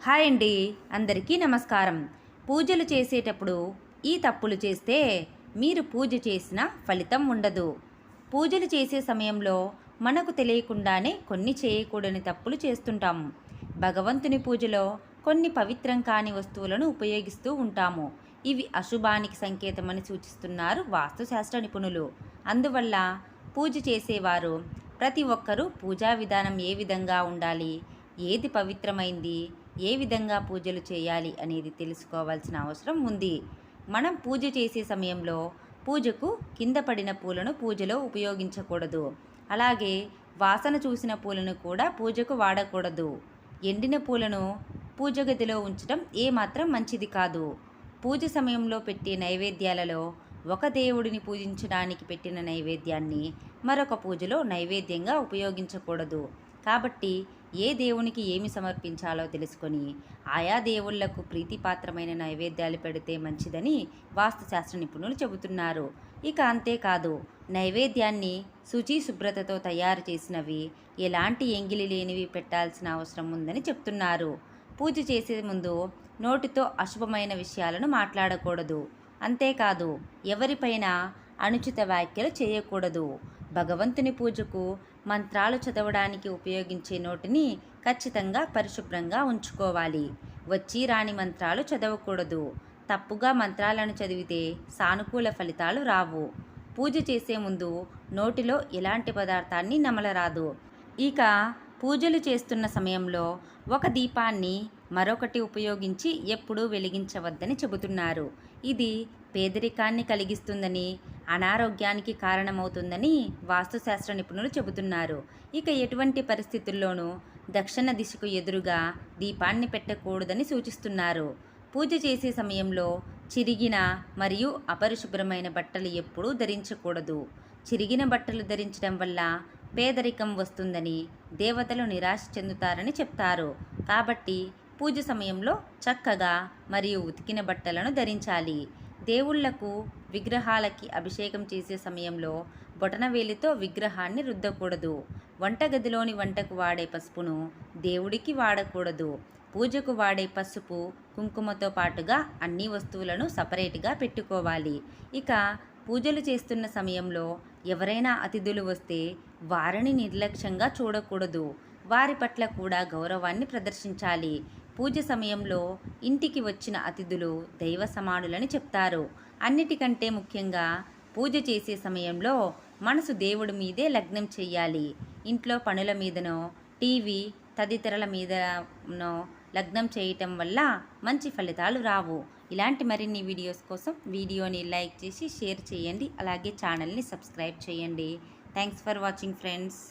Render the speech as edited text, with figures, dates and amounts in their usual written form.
Hi అండి, అందరికీ నమస్కారం. పూజలు చేసేటప్పుడు ఈ తప్పులు చేస్తే మీరు పూజ చేసిన ఫలితం ఉండదు. పూజలు చేసే సమయంలో మనకు తెలియకుండానే కొన్ని చేయకూడని తప్పులు చేస్తుంటాము. భగవంతుని పూజలో కొన్ని పవిత్రం కాని వస్తువులను ఉపయోగిస్తూ ఉంటాము. ఇవి అశుభానికి సంకేతమని సూచిస్తున్నారు వాస్తుశాస్త్ర నిపుణులు. అందువల్ల పూజ చేసేవారు ప్రతి ఒక్కరూ పూజా విధానం ఏ విధంగా ఉండాలి, ఏది పవిత్రమైంది, ఏ విధంగా పూజలు చేయాలి అనేది తెలుసుకోవాల్సిన అవసరం ఉంది. మనం పూజ చేసే సమయంలో పూజకు కింద పడిన పూలను పూజలో ఉపయోగించకూడదు. అలాగే వాసన చూసిన పూలను కూడా పూజకు వాడకూడదు. ఎండిన పూలను పూజ గదిలో ఉంచడం ఏమాత్రం మంచిది కాదు. పూజ సమయంలో పెట్టే నైవేద్యాలలో ఒక దేవుడిని పూజించడానికి పెట్టిన నైవేద్యాన్ని మరొక పూజలో నైవేద్యంగా ఉపయోగించకూడదు. కాబట్టి ఏ దేవునికి ఏమి సమర్పించాలో తెలుసుకొని ఆయా దేవుళ్లకు ప్రీతిపాత్రమైన నైవేద్యాలు పెడితే మంచిదని వాస్తుశాస్త్ర నిపుణులు చెబుతున్నారు. ఇక అంతేకాదు, నైవేద్యాన్ని శుచి శుభ్రతతో తయారు చేసినవి, ఎలాంటి ఎంగిలి లేనివి పెట్టాల్సిన అవసరం ఉందని చెప్తున్నారు. పూజ చేసే ముందు నోటితో అశుభమైన విషయాలను మాట్లాడకూడదు. అంతేకాదు, ఎవరిపైన అనుచిత వ్యాఖ్యలు చేయకూడదు. భగవంతుని పూజకు మంత్రాలు చదవడానికి ఉపయోగించే నోటిని ఖచ్చితంగా పరిశుభ్రంగా ఉంచుకోవాలి. వచ్చి రాని మంత్రాలు చదవకూడదు. తప్పుగా మంత్రాలను చదివితే సానుకూల ఫలితాలు రావు. పూజ చేసే ముందు నోటిలో ఎలాంటి పదార్థాన్ని నమలరాదు. ఇక పూజలు చేస్తున్న సమయంలో ఒక దీపాన్ని మరొకటి ఉపయోగించి ఎప్పుడూ వెలిగించవద్దని చెబుతున్నారు. ఇది పేదరికాన్ని కలిగిస్తుందని, అనారోగ్యానికి కారణమవుతుందని వాస్తుశాస్త్ర నిపుణులు చెబుతున్నారు. ఇక ఎటువంటి పరిస్థితుల్లోనూ దక్షిణ దిశకు ఎదురుగా దీపాన్ని పెట్టకూడదని సూచిస్తున్నారు. పూజ చేసే సమయంలో చిరిగిన మరియు అపరిశుభ్రమైన బట్టలు ఎప్పుడూ ధరించకూడదు. చిరిగిన బట్టలు ధరించడం వల్ల పేదరికం వస్తుందని, దేవతలు నిరాశ చెందుతారని చెప్తారు. కాబట్టి పూజ సమయంలో చక్కగా మరియు ఉతికిన బట్టలను ధరించాలి. దేవుళ్లకు, విగ్రహాలకి అభిషేకం చేసే సమయంలో బొటనవేలితో విగ్రహాన్ని రుద్దకూడదు. వంటగదిలోని వంటకు వాడే పసుపును దేవుడికి వాడకూడదు. పూజకు వాడే పసుపు, కుంకుమతో పాటుగా అన్ని వస్తువులను సపరేట్గా పెట్టుకోవాలి. ఇక పూజలు చేస్తున్న సమయంలో ఎవరైనా అతిథులు వస్తే వారిని నిర్లక్ష్యంగా చూడకూడదు. వారి పట్ల కూడా గౌరవాన్ని ప్రదర్శించాలి. పూజ సమయంలో ఇంటికి వచ్చిన అతిథులు దైవ సమానులని చెప్తారు. అన్నిటికంటే ముఖ్యంగా పూజ చేసే సమయంలో మనసు దేవుడి మీదే లగ్నం చెయ్యాలి. ఇంట్లో పనుల మీదనో, టీవీ తదితరుల మీదనో లగ్నం చేయటం వల్ల మంచి ఫలితాలు రావు. ఇలాంటి మరిన్ని వీడియోస్ కోసం వీడియోని లైక్ చేసి షేర్ చేయండి. అలాగే ఛానల్ని సబ్స్క్రైబ్ చేయండి. Thanks for watching friends.